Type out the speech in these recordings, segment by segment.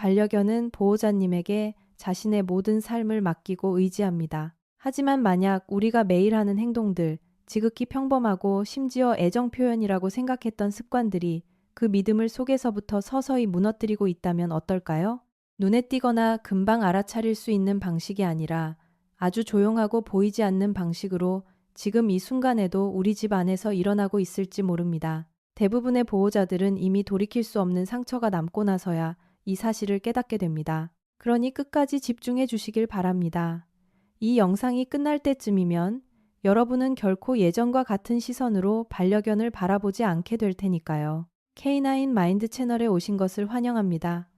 반려견은 보호자님에게 자신의 모든 삶을 맡기고 의지합니다. 하지만 만약 우리가 매일 하는 행동들, 지극히 평범하고 심지어 애정 표현이라고 생각했던 습관들이 그 믿음을 속에서부터 서서히 무너뜨리고 있다면 어떨까요? 눈에 띄거나 금방 알아차릴 수 있는 방식이 아니라 아주 조용하고 보이지 않는 방식으로 지금 이 순간에도 우리 집 안에서 일어나고 있을지 모릅니다. 대부분의 보호자들은 이미 돌이킬 수 없는 상처가 남고 나서야 이 사실을 깨닫게 됩니다. 그러니 끝까지 집중해 주시길 바랍니다. 이 영상이 끝날 때쯤이면 여러분은 결코 예전과 같은 시선으로 반려견을 바라보지 않게 될 테니까요. K9 마인드 채널에 오신 것을 환영합니다.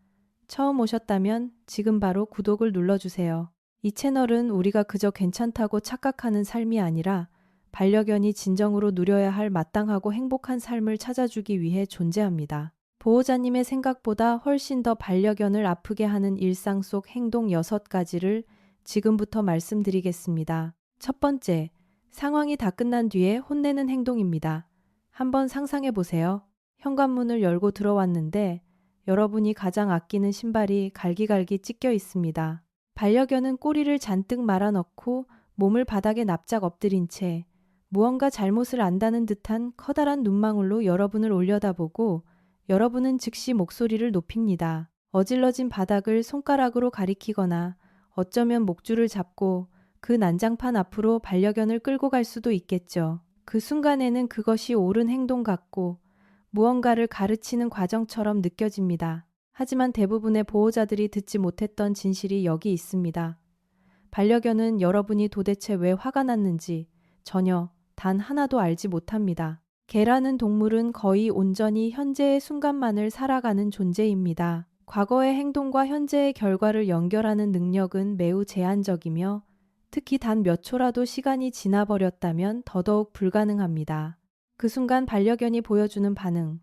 처음 오셨다면 지금 바로 구독을 눌러주세요. 이 채널은 우리가 그저 괜찮다고 착각하는 삶이 아니라 반려견이 진정으로 누려야 할 마땅하고 행복한 삶을 찾아주기 위해 존재합니다. 보호자님의 생각보다 훨씬 더 반려견을 아프게 하는 일상 속 행동 6가지를 지금부터 말씀드리겠습니다. 첫 번째, 상황이 다 끝난 뒤에 혼내는 행동입니다. 한번 상상해 보세요. 현관문을 열고 들어왔는데 여러분이 가장 아끼는 신발이 갈기갈기 찢겨 있습니다. 반려견은 꼬리를 잔뜩 말아넣고 몸을 바닥에 납작 엎드린 채 무언가 잘못을 안다는 듯한 커다란 눈망울로 여러분을 올려다보고 여러분은 즉시 목소리를 높입니다. 어질러진 바닥을 손가락으로 가리키거나 어쩌면 목줄을 잡고 그 난장판 앞으로 반려견을 끌고 갈 수도 있겠죠. 그 순간에는 그것이 옳은 행동 같고 무언가를 가르치는 과정처럼 느껴집니다. 하지만 대부분의 보호자들이 듣지 못했던 진실이 여기 있습니다. 반려견은 여러분이 도대체 왜 화가 났는지 전혀 단 하나도 알지 못합니다. 개라는 동물은 거의 온전히 현재의 순간만을 살아가는 존재입니다. 과거의 행동과 현재의 결과를 연결하는 능력은 매우 제한적이며 특히 단 몇 초라도 시간이 지나버렸다면 더더욱 불가능합니다. 그 순간 반려견이 보여주는 반응,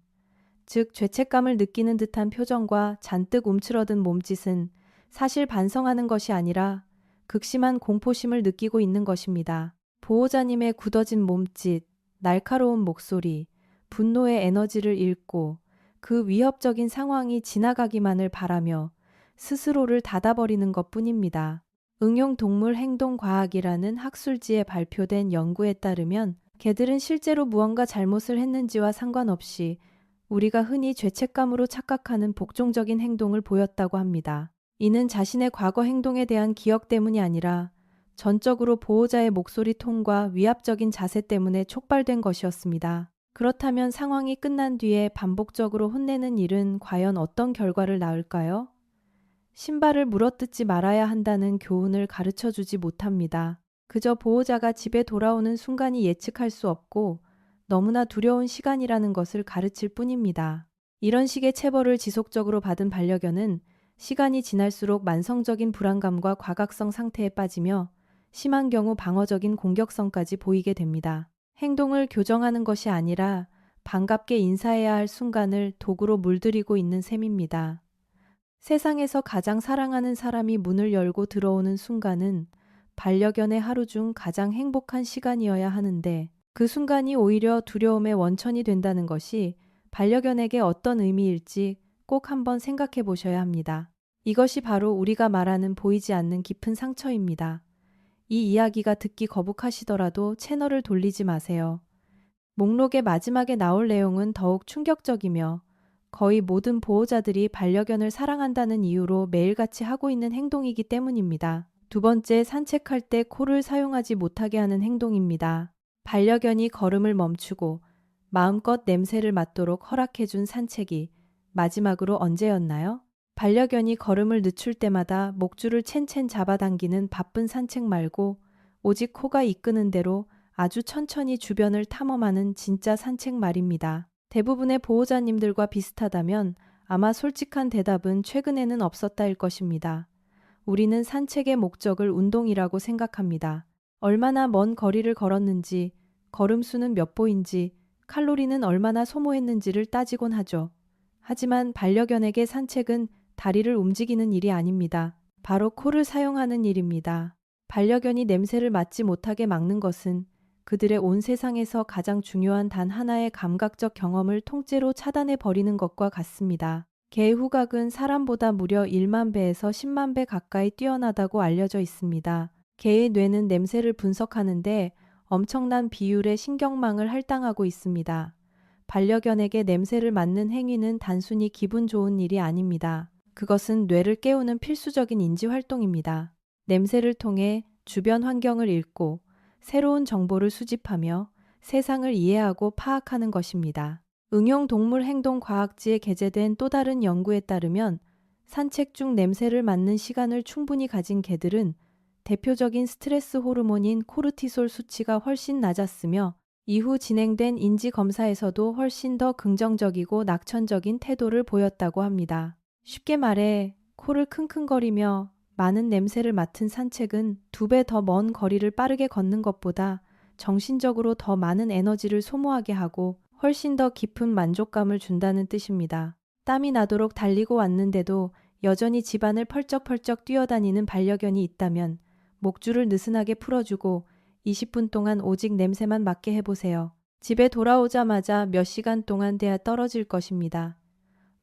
즉 죄책감을 느끼는 듯한 표정과 잔뜩 움츠러든 몸짓은 사실 반성하는 것이 아니라 극심한 공포심을 느끼고 있는 것입니다. 보호자님의 굳어진 몸짓, 날카로운 목소리, 분노의 에너지를 잃고 그 위협적인 상황이 지나가기만을 바라며 스스로를 닫아버리는 것뿐입니다. 응용동물 행동과학이라는 학술지에 발표된 연구에 따르면 개들은 실제로 무언가 잘못을 했는지와 상관없이 우리가 흔히 죄책감으로 착각하는 복종적인 행동을 보였다고 합니다. 이는 자신의 과거 행동에 대한 기억 때문이 아니라 전적으로 보호자의 목소리 톤과 위압적인 자세 때문에 촉발된 것이었습니다. 그렇다면 상황이 끝난 뒤에 반복적으로 혼내는 일은 과연 어떤 결과를 낳을까요? 신발을 물어뜯지 말아야 한다는 교훈을 가르쳐 주지 못합니다. 그저 보호자가 집에 돌아오는 순간이 예측할 수 없고 너무나 두려운 시간이라는 것을 가르칠 뿐입니다. 이런 식의 체벌을 지속적으로 받은 반려견은 시간이 지날수록 만성적인 불안감과 과각성 상태에 빠지며 심한 경우 방어적인 공격성까지 보이게 됩니다. 행동을 교정하는 것이 아니라 반갑게 인사해야 할 순간을 도구로 물들이고 있는 셈입니다. 세상에서 가장 사랑하는 사람이 문을 열고 들어오는 순간은 반려견의 하루 중 가장 행복한 시간이어야 하는데 그 순간이 오히려 두려움의 원천이 된다는 것이 반려견에게 어떤 의미일지 꼭 한번 생각해 보셔야 합니다. 이것이 바로 우리가 말하는 보이지 않는 깊은 상처입니다. 이 이야기가 듣기 거북하시더라도 채널을 돌리지 마세요. 목록의 마지막에 나올 내용은 더욱 충격적이며 거의 모든 보호자들이 반려견을 사랑한다는 이유로 매일같이 하고 있는 행동이기 때문입니다. 두 번째, 산책할 때 코를 사용하지 못하게 하는 행동입니다. 반려견이 걸음을 멈추고 마음껏 냄새를 맡도록 허락해준 산책이 마지막으로 언제였나요? 반려견이 걸음을 늦출 때마다 목줄을 챈챈 잡아당기는 바쁜 산책 말고 오직 코가 이끄는 대로 아주 천천히 주변을 탐험하는 진짜 산책 말입니다. 대부분의 보호자님들과 비슷하다면 아마 솔직한 대답은 최근에는 없었다일 것입니다. 우리는 산책의 목적을 운동이라고 생각합니다. 얼마나 먼 거리를 걸었는지, 걸음수는 몇 보인지, 칼로리는 얼마나 소모했는지를 따지곤 하죠. 하지만 반려견에게 산책은 다리를 움직이는 일이 아닙니다. 바로 코를 사용하는 일입니다. 반려견이 냄새를 맡지 못하게 막는 것은 그들의 온 세상에서 가장 중요한 단 하나의 감각적 경험을 통째로 차단해 버리는 것과 같습니다. 개의 후각은 사람보다 무려 1만 배에서 10만 배 가까이 뛰어나다고 알려져 있습니다. 개의 뇌는 냄새를 분석하는데 엄청난 비율의 신경망을 할당하고 있습니다. 반려견에게 냄새를 맡는 행위는 단순히 기분 좋은 일이 아닙니다. 그것은 뇌를 깨우는 필수적인 인지 활동입니다. 냄새를 통해 주변 환경을 읽고 새로운 정보를 수집하며 세상을 이해하고 파악하는 것입니다. 응용 동물 행동 과학지에 게재된 또 다른 연구에 따르면 산책 중 냄새를 맡는 시간을 충분히 가진 개들은 대표적인 스트레스 호르몬인 코르티솔 수치가 훨씬 낮았으며 이후 진행된 인지 검사에서도 훨씬 더 긍정적이고 낙천적인 태도를 보였다고 합니다. 쉽게 말해 코를 킁킁거리며 많은 냄새를 맡은 산책은 2배 더 먼 거리를 빠르게 걷는 것보다 정신적으로 더 많은 에너지를 소모하게 하고 훨씬 더 깊은 만족감을 준다는 뜻입니다. 땀이 나도록 달리고 왔는데도 여전히 집안을 펄쩍펄쩍 뛰어다니는 반려견이 있다면 목줄을 느슨하게 풀어주고 20분 동안 오직 냄새만 맡게 해보세요. 집에 돌아오자마자 몇 시간 동안 돼야 떨어질 것입니다.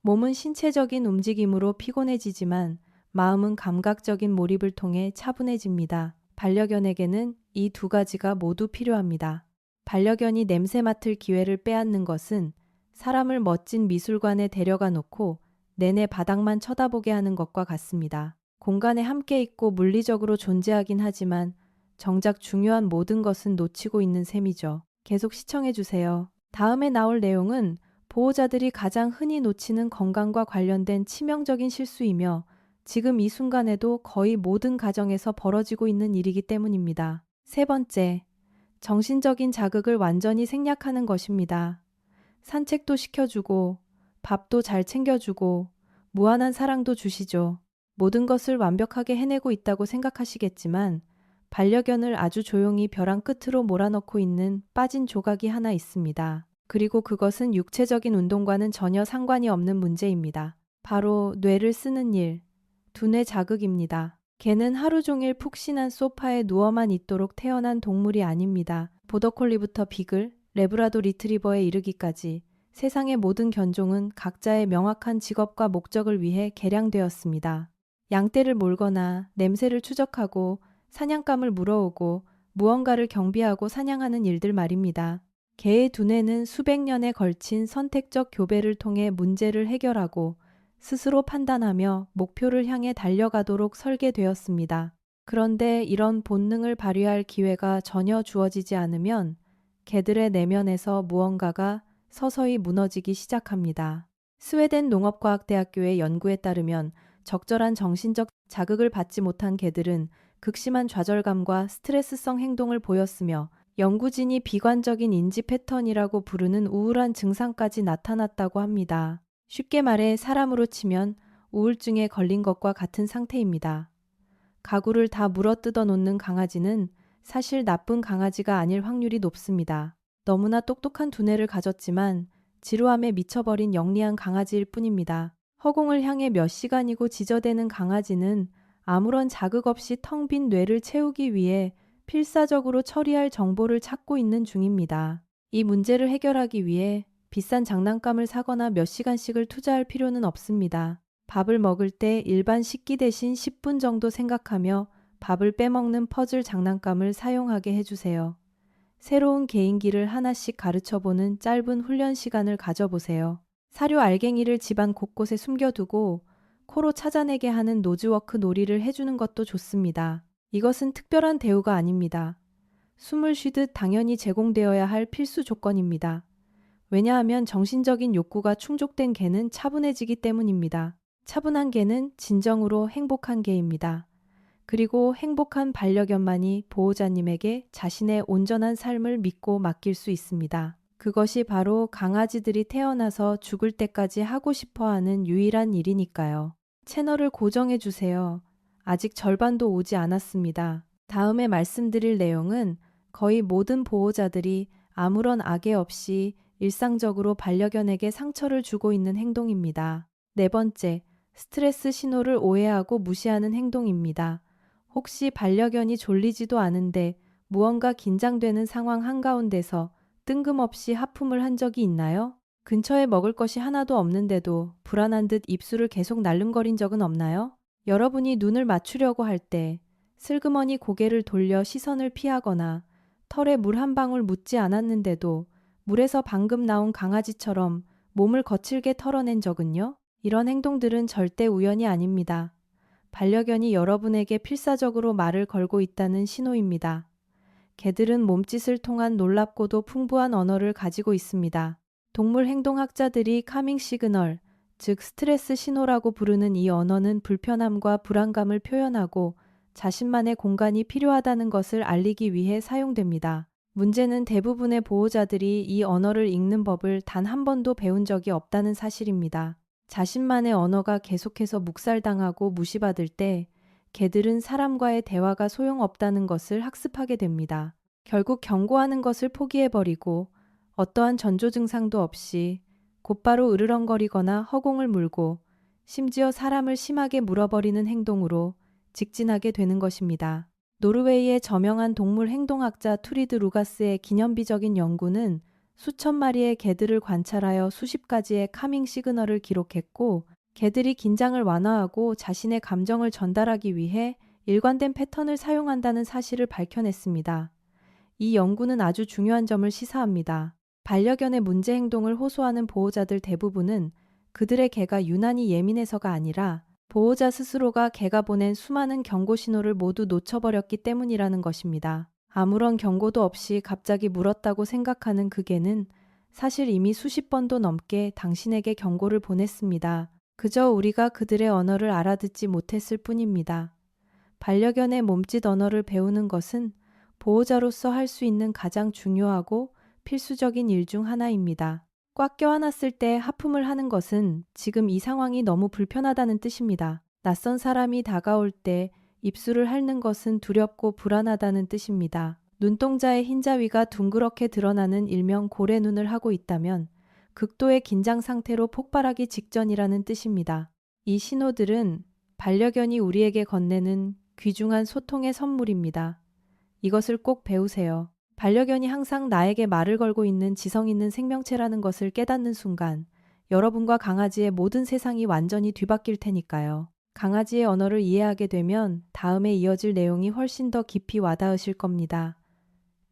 몸은 신체적인 움직임으로 피곤해지지만 마음은 감각적인 몰입을 통해 차분해집니다. 반려견에게는 이 2가지가 모두 필요합니다. 반려견이 냄새 맡을 기회를 빼앗는 것은 사람을 멋진 미술관에 데려가 놓고 내내 바닥만 쳐다보게 하는 것과 같습니다. 공간에 함께 있고 물리적으로 존재하긴 하지만 정작 중요한 모든 것은 놓치고 있는 셈이죠. 계속 시청해주세요. 다음에 나올 내용은 보호자들이 가장 흔히 놓치는 건강과 관련된 치명적인 실수이며 지금 이 순간에도 거의 모든 가정에서 벌어지고 있는 일이기 때문입니다. 3번째, 정신적인 자극을 완전히 생략하는 것입니다. 산책도 시켜주고 밥도 잘 챙겨주고 무한한 사랑도 주시죠. 모든 것을 완벽하게 해내고 있다고 생각하시겠지만 반려견을 아주 조용히 벼랑 끝으로 몰아넣고 있는 빠진 조각이 하나 있습니다. 그리고 그것은 육체적인 운동과는 전혀 상관이 없는 문제입니다. 바로 뇌를 쓰는 일, 두뇌 자극입니다. 개는 하루 종일 푹신한 소파에 누워만 있도록 태어난 동물이 아닙니다. 보더콜리부터 비글, 레브라도 리트리버에 이르기까지 세상의 모든 견종은 각자의 명확한 직업과 목적을 위해 개량되었습니다. 양떼를 몰거나 냄새를 추적하고 사냥감을 물어오고 무언가를 경비하고 사냥하는 일들 말입니다. 개의 두뇌는 수백 년에 걸친 선택적 교배를 통해 문제를 해결하고 스스로 판단하며 목표를 향해 달려가도록 설계되었습니다. 그런데 이런 본능을 발휘할 기회가 전혀 주어지지 않으면 개들의 내면에서 무언가가 서서히 무너지기 시작합니다. 스웨덴 농업과학대학교의 연구에 따르면 적절한 정신적 자극을 받지 못한 개들은 극심한 좌절감과 스트레스성 행동을 보였으며 연구진이 비관적인 인지 패턴이라고 부르는 우울한 증상까지 나타났다고 합니다. 쉽게 말해 사람으로 치면 우울증에 걸린 것과 같은 상태입니다. 가구를 다 물어뜯어 놓는 강아지는 사실 나쁜 강아지가 아닐 확률이 높습니다. 너무나 똑똑한 두뇌를 가졌지만 지루함에 미쳐버린 영리한 강아지일 뿐입니다. 허공을 향해 몇 시간이고 지저대는 강아지는 아무런 자극 없이 텅 빈 뇌를 채우기 위해 필사적으로 처리할 정보를 찾고 있는 중입니다. 이 문제를 해결하기 위해 비싼 장난감을 사거나 몇 시간씩을 투자할 필요는 없습니다. 밥을 먹을 때 일반 식기 대신 10분 정도 생각하며 밥을 빼먹는 퍼즐 장난감을 사용하게 해주세요. 새로운 개인기를 하나씩 가르쳐보는 짧은 훈련 시간을 가져보세요. 사료 알갱이를 집안 곳곳에 숨겨두고 코로 찾아내게 하는 노즈워크 놀이를 해주는 것도 좋습니다. 이것은 특별한 대우가 아닙니다. 숨을 쉬듯 당연히 제공되어야 할 필수 조건입니다. 왜냐하면 정신적인 욕구가 충족된 개는 차분해지기 때문입니다. 차분한 개는 진정으로 행복한 개입니다. 그리고 행복한 반려견만이 보호자님에게 자신의 온전한 삶을 믿고 맡길 수 있습니다. 그것이 바로 강아지들이 태어나서 죽을 때까지 하고 싶어하는 유일한 일이니까요. 채널을 고정해 주세요. 아직 절반도 오지 않았습니다. 다음에 말씀드릴 내용은 거의 모든 보호자들이 아무런 악의 없이 일상적으로 반려견에게 상처를 주고 있는 행동입니다. 4번째, 스트레스 신호를 오해하고 무시하는 행동입니다. 혹시 반려견이 졸리지도 않은데 무언가 긴장되는 상황 한가운데서 뜬금없이 하품을 한 적이 있나요? 근처에 먹을 것이 하나도 없는데도 불안한 듯 입술을 계속 날름거린 적은 없나요? 여러분이 눈을 맞추려고 할 때 슬그머니 고개를 돌려 시선을 피하거나 털에 물 한 방울 묻지 않았는데도 물에서 방금 나온 강아지처럼 몸을 거칠게 털어낸 적은요? 이런 행동들은 절대 우연이 아닙니다. 반려견이 여러분에게 필사적으로 말을 걸고 있다는 신호입니다. 개들은 몸짓을 통한 놀랍고도 풍부한 언어를 가지고 있습니다. 동물 행동학자들이 카밍 시그널, 즉 스트레스 신호라고 부르는 이 언어는 불편함과 불안감을 표현하고 자신만의 공간이 필요하다는 것을 알리기 위해 사용됩니다. 문제는 대부분의 보호자들이 이 언어를 읽는 법을 단 한 번도 배운 적이 없다는 사실입니다. 자신만의 언어가 계속해서 묵살당하고 무시받을 때 개들은 사람과의 대화가 소용없다는 것을 학습하게 됩니다. 결국 경고하는 것을 포기해버리고 어떠한 전조 증상도 없이 곧바로 으르렁거리거나 허공을 물고 심지어 사람을 심하게 물어버리는 행동으로 직진하게 되는 것입니다. 노르웨이의 저명한 동물 행동학자 투리드 루가스의 기념비적인 연구는 수천 마리의 개들을 관찰하여 수십 가지의 카밍 시그널을 기록했고, 개들이 긴장을 완화하고 자신의 감정을 전달하기 위해 일관된 패턴을 사용한다는 사실을 밝혀냈습니다. 이 연구는 아주 중요한 점을 시사합니다. 반려견의 문제 행동을 호소하는 보호자들 대부분은 그들의 개가 유난히 예민해서가 아니라 보호자 스스로가 개가 보낸 수많은 경고 신호를 모두 놓쳐버렸기 때문이라는 것입니다. 아무런 경고도 없이 갑자기 물었다고 생각하는 그 개는 사실 이미 수십 번도 넘게 당신에게 경고를 보냈습니다. 그저 우리가 그들의 언어를 알아듣지 못했을 뿐입니다. 반려견의 몸짓 언어를 배우는 것은 보호자로서 할 수 있는 가장 중요하고 필수적인 일 중 하나입니다. 꽉 껴안았을 때 하품을 하는 것은 지금 이 상황이 너무 불편하다는 뜻입니다. 낯선 사람이 다가올 때 입술을 핥는 것은 두렵고 불안하다는 뜻입니다. 눈동자의 흰자위가 둥그렇게 드러나는 일명 고래눈을 하고 있다면 극도의 긴장 상태로 폭발하기 직전이라는 뜻입니다. 이 신호들은 반려견이 우리에게 건네는 귀중한 소통의 선물입니다. 이것을 꼭 배우세요. 반려견이 항상 나에게 말을 걸고 있는 지성 있는 생명체라는 것을 깨닫는 순간 여러분과 강아지의 모든 세상이 완전히 뒤바뀔 테니까요. 강아지의 언어를 이해하게 되면 다음에 이어질 내용이 훨씬 더 깊이 와닿으실 겁니다.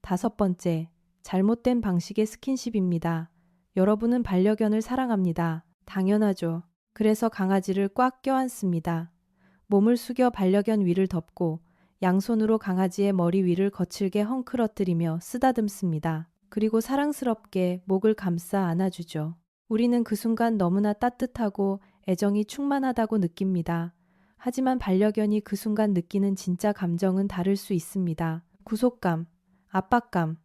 5번째, 잘못된 방식의 스킨십입니다. 여러분은 반려견을 사랑합니다. 당연하죠. 그래서 강아지를 꽉 껴안습니다. 몸을 숙여 반려견 위를 덮고 양손으로 강아지의 머리 위를 거칠게 헝클어뜨리며 쓰다듬습니다. 그리고 사랑스럽게 목을 감싸 안아주죠. 우리는 그 순간 너무나 따뜻하고 애정이 충만하다고 느낍니다. 하지만 반려견이 그 순간 느끼는 진짜 감정은 다를 수 있습니다. 구속감, 압박감,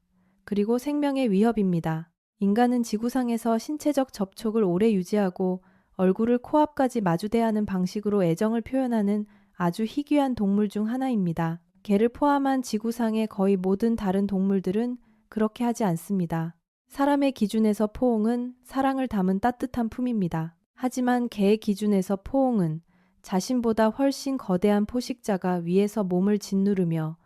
그리고 생명의 위협입니다. 인간은 지구상에서 신체적 접촉을 오래 유지하고 얼굴을 코앞까지 마주대야 하는 방식으로 애정을 표현하는 아주 희귀한 동물 중 하나입니다. 개를 포함한 지구상의 거의 모든 다른 동물들은 그렇게 하지 않습니다. 사람의 기준에서 포옹은 사랑을 담은 따뜻한 품입니다. 하지만 개의 기준에서 포옹은 자신보다 훨씬 거대한 포식자가 위에서 몸을 짓누르며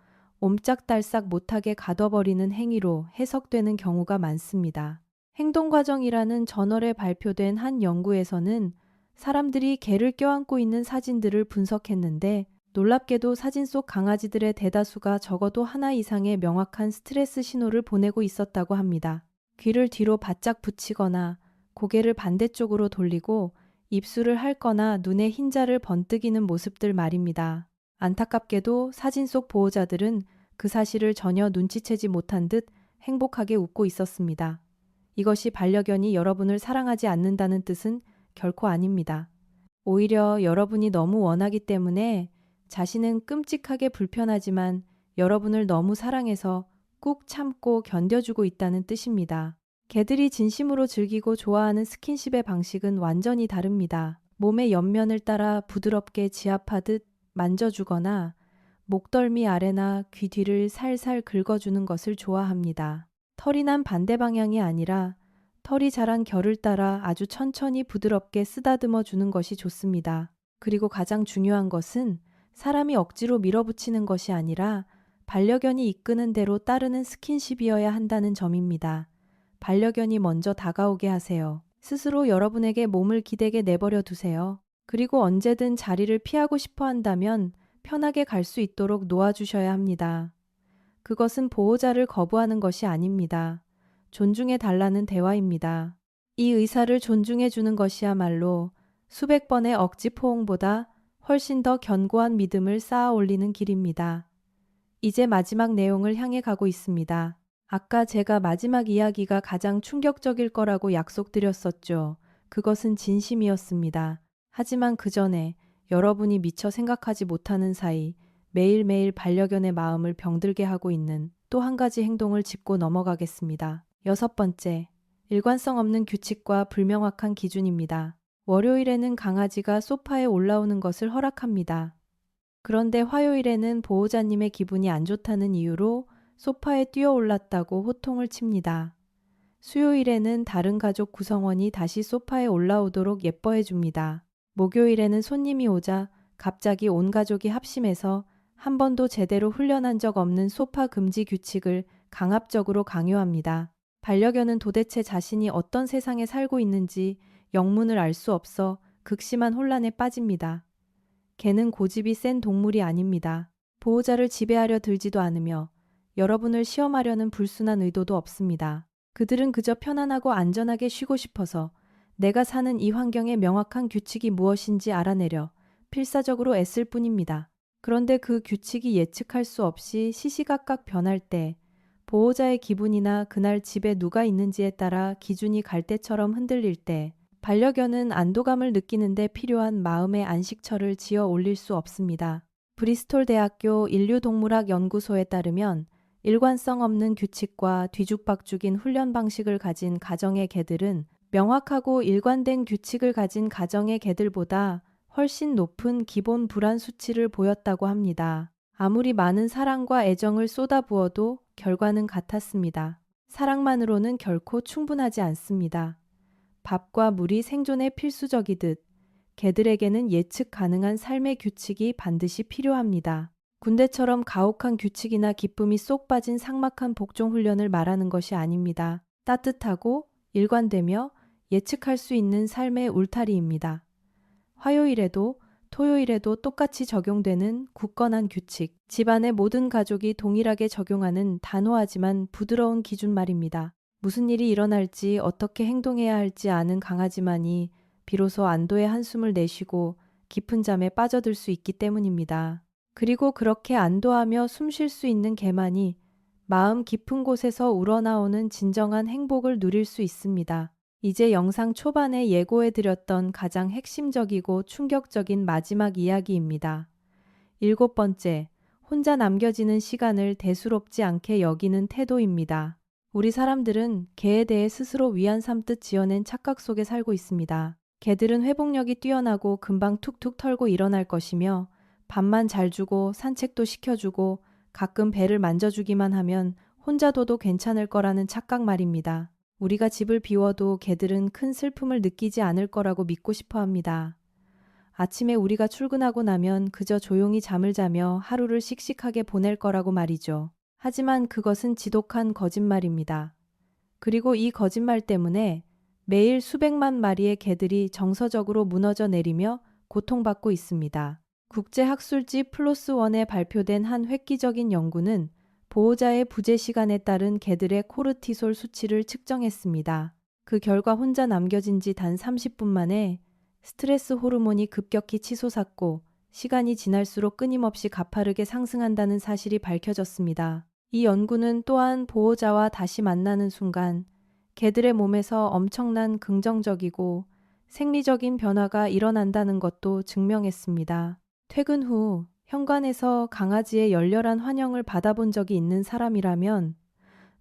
옴짝달싹 못하게 가둬버리는 행위로 해석되는 경우가 많습니다. 행동과정이라는 저널에 발표된 한 연구에서는 사람들이 개를 껴안고 있는 사진들을 분석했는데 놀랍게도 사진 속 강아지들의 대다수가 적어도 하나 이상의 명확한 스트레스 신호를 보내고 있었다고 합니다. 귀를 뒤로 바짝 붙이거나 고개를 반대쪽으로 돌리고 입술을 핥거나 눈에 흰자를 번뜩이는 모습들 말입니다. 안타깝게도 사진 속 보호자들은 그 사실을 전혀 눈치채지 못한 듯 행복하게 웃고 있었습니다. 이것이 반려견이 여러분을 사랑하지 않는다는 뜻은 결코 아닙니다. 오히려 여러분이 너무 원하기 때문에 자신은 끔찍하게 불편하지만 여러분을 너무 사랑해서 꾹 참고 견뎌주고 있다는 뜻입니다. 개들이 진심으로 즐기고 좋아하는 스킨십의 방식은 완전히 다릅니다. 몸의 옆면을 따라 부드럽게 지압하듯 만져주거나 목덜미 아래나 귀 뒤를 살살 긁어주는 것을 좋아합니다. 털이 난 반대 방향이 아니라 털이 자란 결을 따라 아주 천천히 부드럽게 쓰다듬어 주는 것이 좋습니다. 그리고 가장 중요한 것은 사람이 억지로 밀어붙이는 것이 아니라 반려견이 이끄는 대로 따르는 스킨십이어야 한다는 점입니다. 반려견이 먼저 다가오게 하세요. 스스로 여러분에게 몸을 기대게 내버려 두세요. 그리고 언제든 자리를 피하고 싶어 한다면 편하게 갈 수 있도록 놓아주셔야 합니다. 그것은 보호자를 거부하는 것이 아닙니다. 존중해 달라는 대화입니다. 이 의사를 존중해 주는 것이야말로 수백 번의 억지 포옹보다 훨씬 더 견고한 믿음을 쌓아 올리는 길입니다. 이제 마지막 내용을 향해 가고 있습니다. 아까 제가 마지막 이야기가 가장 충격적일 거라고 약속드렸었죠. 그것은 진심이었습니다. 하지만 그 전에 여러분이 미처 생각하지 못하는 사이 매일매일 반려견의 마음을 병들게 하고 있는 또 한 가지 행동을 짚고 넘어가겠습니다. 6번째, 일관성 없는 규칙과 불명확한 기준입니다. 월요일에는 강아지가 소파에 올라오는 것을 허락합니다. 그런데 화요일에는 보호자님의 기분이 안 좋다는 이유로 소파에 뛰어 올랐다고 호통을 칩니다. 수요일에는 다른 가족 구성원이 다시 소파에 올라오도록 예뻐해 줍니다. 목요일에는 손님이 오자 갑자기 온 가족이 합심해서 한 번도 제대로 훈련한 적 없는 소파 금지 규칙을 강압적으로 강요합니다. 반려견은 도대체 자신이 어떤 세상에 살고 있는지 영문을 알 수 없어 극심한 혼란에 빠집니다. 개는 고집이 센 동물이 아닙니다. 보호자를 지배하려 들지도 않으며 여러분을 시험하려는 불순한 의도도 없습니다. 그들은 그저 편안하고 안전하게 쉬고 싶어서 내가 사는 이 환경의 명확한 규칙이 무엇인지 알아내려 필사적으로 애쓸 뿐입니다. 그런데 그 규칙이 예측할 수 없이 시시각각 변할 때 보호자의 기분이나 그날 집에 누가 있는지에 따라 기준이 갈대처럼 흔들릴 때 반려견은 안도감을 느끼는데 필요한 마음의 안식처를 지어 올릴 수 없습니다. 브리스톨 대학교 인류동물학 연구소에 따르면 일관성 없는 규칙과 뒤죽박죽인 훈련 방식을 가진 가정의 개들은 명확하고 일관된 규칙을 가진 가정의 개들보다 훨씬 높은 기본 불안 수치를 보였다고 합니다. 아무리 많은 사랑과 애정을 쏟아부어도 결과는 같았습니다. 사랑만으로는 결코 충분하지 않습니다. 밥과 물이 생존에 필수적이듯 개들에게는 예측 가능한 삶의 규칙이 반드시 필요합니다. 군대처럼 가혹한 규칙이나 기쁨이 쏙 빠진 삭막한 복종 훈련을 말하는 것이 아닙니다. 따뜻하고 일관되며 예측할 수 있는 삶의 울타리입니다. 화요일에도 토요일에도 똑같이 적용되는 굳건한 규칙, 집안의 모든 가족이 동일하게 적용하는 단호하지만 부드러운 기준 말입니다. 무슨 일이 일어날지 어떻게 행동해야 할지 아는 강아지만이 비로소 안도의 한숨을 내쉬고 깊은 잠에 빠져들 수 있기 때문입니다. 그리고 그렇게 안도하며 숨 쉴 수 있는 개만이 마음 깊은 곳에서 우러나오는 진정한 행복을 누릴 수 있습니다. 이제 영상 초반에 예고해드렸던 가장 핵심적이고 충격적인 마지막 이야기입니다. 7번째, 혼자 남겨지는 시간을 대수롭지 않게 여기는 태도입니다. 우리 사람들은 개에 대해 스스로 위안 삼듯 지어낸 착각 속에 살고 있습니다. 개들은 회복력이 뛰어나고 금방 툭툭 털고 일어날 것이며 밥만 잘 주고 산책도 시켜주고 가끔 배를 만져주기만 하면 혼자 둬도 괜찮을 거라는 착각 말입니다. 우리가 집을 비워도 개들은 큰 슬픔을 느끼지 않을 거라고 믿고 싶어 합니다. 아침에 우리가 출근하고 나면 그저 조용히 잠을 자며 하루를 씩씩하게 보낼 거라고 말이죠. 하지만 그것은 지독한 거짓말입니다. 그리고 이 거짓말 때문에 매일 수백만 마리의 개들이 정서적으로 무너져 내리며 고통받고 있습니다. 국제학술지 플로스1에 발표된 한 획기적인 연구는 보호자의 부재 시간에 따른 개들의 코르티솔 수치를 측정했습니다. 그 결과 혼자 남겨진 지 단 30분 만에 스트레스 호르몬이 급격히 치솟았고 시간이 지날수록 끊임없이 가파르게 상승한다는 사실이 밝혀졌습니다. 이 연구는 또한 보호자와 다시 만나는 순간 개들의 몸에서 엄청난 긍정적이고 생리적인 변화가 일어난다는 것도 증명했습니다. 퇴근 후 현관에서 강아지의 열렬한 환영을 받아본 적이 있는 사람이라면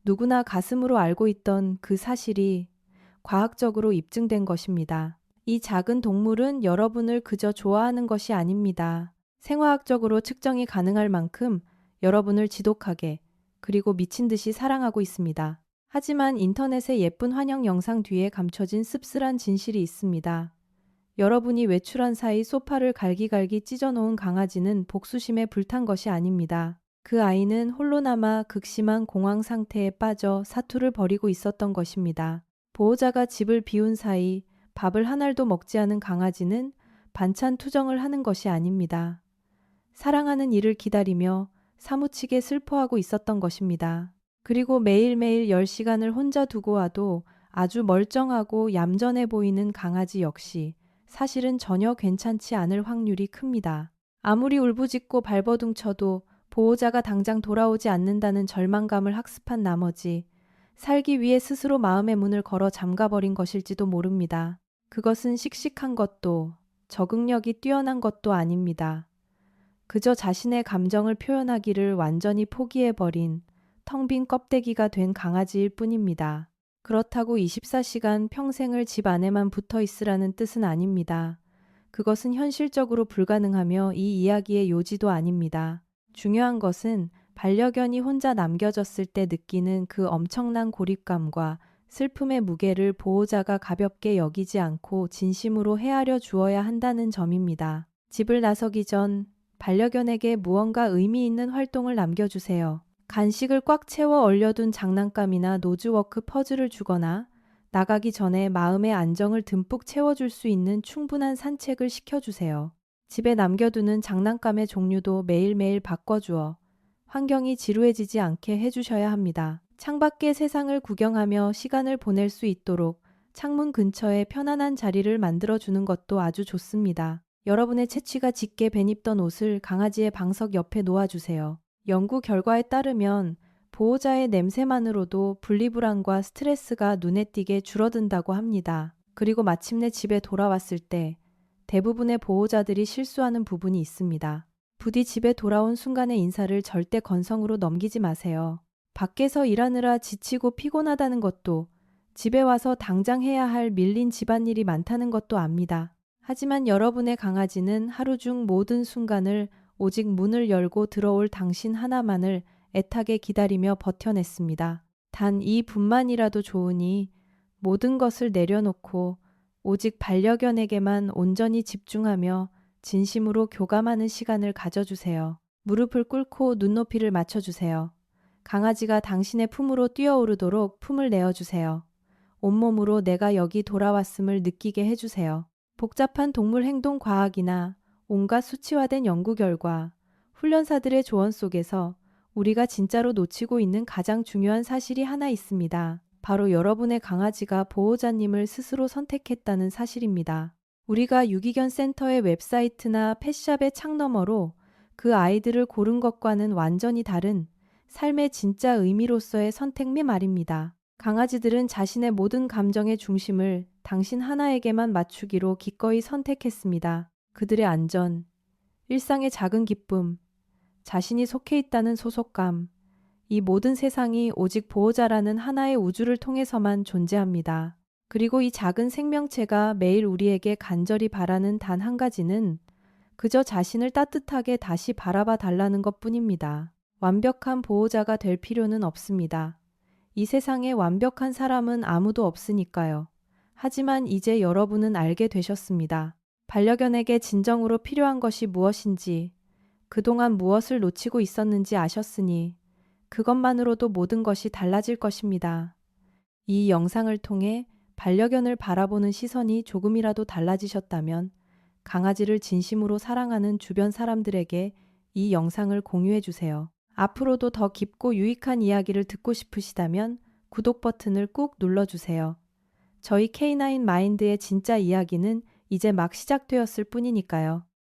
누구나 가슴으로 알고 있던 그 사실이 과학적으로 입증된 것입니다. 이 작은 동물은 여러분을 그저 좋아하는 것이 아닙니다. 생화학적으로 측정이 가능할 만큼 여러분을 지독하게 그리고 미친 듯이 사랑하고 있습니다. 하지만 인터넷의 예쁜 환영 영상 뒤에 감춰진 씁쓸한 진실이 있습니다. 여러분이 외출한 사이 소파를 갈기갈기 찢어놓은 강아지는 복수심에 불탄 것이 아닙니다. 그 아이는 홀로 남아 극심한 공황 상태에 빠져 사투를 벌이고 있었던 것입니다. 보호자가 집을 비운 사이 밥을 한 알도 먹지 않은 강아지는 반찬 투정을 하는 것이 아닙니다. 사랑하는 이를 기다리며 사무치게 슬퍼하고 있었던 것입니다. 그리고 매일매일 10시간을 혼자 두고 와도 아주 멀쩡하고 얌전해 보이는 강아지 역시 사실은 전혀 괜찮지 않을 확률이 큽니다. 아무리 울부짖고 발버둥쳐도 보호자가 당장 돌아오지 않는다는 절망감을 학습한 나머지 살기 위해 스스로 마음의 문을 걸어 잠가버린 것일지도 모릅니다. 그것은 씩씩한 것도 적응력이 뛰어난 것도 아닙니다. 그저 자신의 감정을 표현하기를 완전히 포기해버린 텅 빈 껍데기가 된 강아지일 뿐입니다. 그렇다고 24시간 평생을 집 안에만 붙어 있으라는 뜻은 아닙니다. 그것은 현실적으로 불가능하며 이 이야기의 요지도 아닙니다. 중요한 것은 반려견이 혼자 남겨졌을 때 느끼는 그 엄청난 고립감과 슬픔의 무게를 보호자가 가볍게 여기지 않고 진심으로 헤아려 주어야 한다는 점입니다. 집을 나서기 전 반려견에게 무언가 의미 있는 활동을 남겨주세요. 간식을 꽉 채워 얼려둔 장난감이나 노즈워크 퍼즐을 주거나 나가기 전에 마음의 안정을 듬뿍 채워줄 수 있는 충분한 산책을 시켜주세요. 집에 남겨두는 장난감의 종류도 매일매일 바꿔주어 환경이 지루해지지 않게 해주셔야 합니다. 창밖의 세상을 구경하며 시간을 보낼 수 있도록 창문 근처에 편안한 자리를 만들어주는 것도 아주 좋습니다. 여러분의 채취가 짙게 배입던 옷을 강아지의 방석 옆에 놓아주세요. 연구 결과에 따르면 보호자의 냄새만으로도 분리불안과 스트레스가 눈에 띄게 줄어든다고 합니다. 그리고 마침내 집에 돌아왔을 때 대부분의 보호자들이 실수하는 부분이 있습니다. 부디 집에 돌아온 순간의 인사를 절대 건성으로 넘기지 마세요. 밖에서 일하느라 지치고 피곤하다는 것도 집에 와서 당장 해야 할 밀린 집안일이 많다는 것도 압니다. 하지만 여러분의 강아지는 하루 중 모든 순간을 오직 문을 열고 들어올 당신 하나만을 애타게 기다리며 버텨냈습니다. 단 이 분만이라도 좋으니 모든 것을 내려놓고 오직 반려견에게만 온전히 집중하며 진심으로 교감하는 시간을 가져주세요. 무릎을 꿇고 눈높이를 맞춰주세요. 강아지가 당신의 품으로 뛰어오르도록 품을 내어주세요. 온몸으로 내가 여기 돌아왔음을 느끼게 해주세요. 복잡한 동물 행동 과학이나 온갖 수치화된 연구 결과, 훈련사들의 조언 속에서 우리가 진짜로 놓치고 있는 가장 중요한 사실이 하나 있습니다. 바로 여러분의 강아지가 보호자님을 스스로 선택했다는 사실입니다. 우리가 유기견 센터의 웹사이트나 펫샵의 창너머로 그 아이들을 고른 것과는 완전히 다른 삶의 진짜 의미로서의 선택미 말입니다. 강아지들은 자신의 모든 감정의 중심을 당신 하나에게만 맞추기로 기꺼이 선택했습니다. 그들의 안전, 일상의 작은 기쁨, 자신이 속해 있다는 소속감, 이 모든 세상이 오직 보호자라는 하나의 우주를 통해서만 존재합니다. 그리고 이 작은 생명체가 매일 우리에게 간절히 바라는 단 한 가지는 그저 자신을 따뜻하게 다시 바라봐 달라는 것뿐입니다. 완벽한 보호자가 될 필요는 없습니다. 이 세상에 완벽한 사람은 아무도 없으니까요. 하지만 이제 여러분은 알게 되셨습니다. 반려견에게 진정으로 필요한 것이 무엇인지, 그동안 무엇을 놓치고 있었는지 아셨으니 그것만으로도 모든 것이 달라질 것입니다. 이 영상을 통해 반려견을 바라보는 시선이 조금이라도 달라지셨다면 강아지를 진심으로 사랑하는 주변 사람들에게 이 영상을 공유해 주세요. 앞으로도 더 깊고 유익한 이야기를 듣고 싶으시다면 구독 버튼을 꾹 눌러주세요. 저희 K9 마인드의 진짜 이야기는 이제 막 시작되었을 뿐이니까요.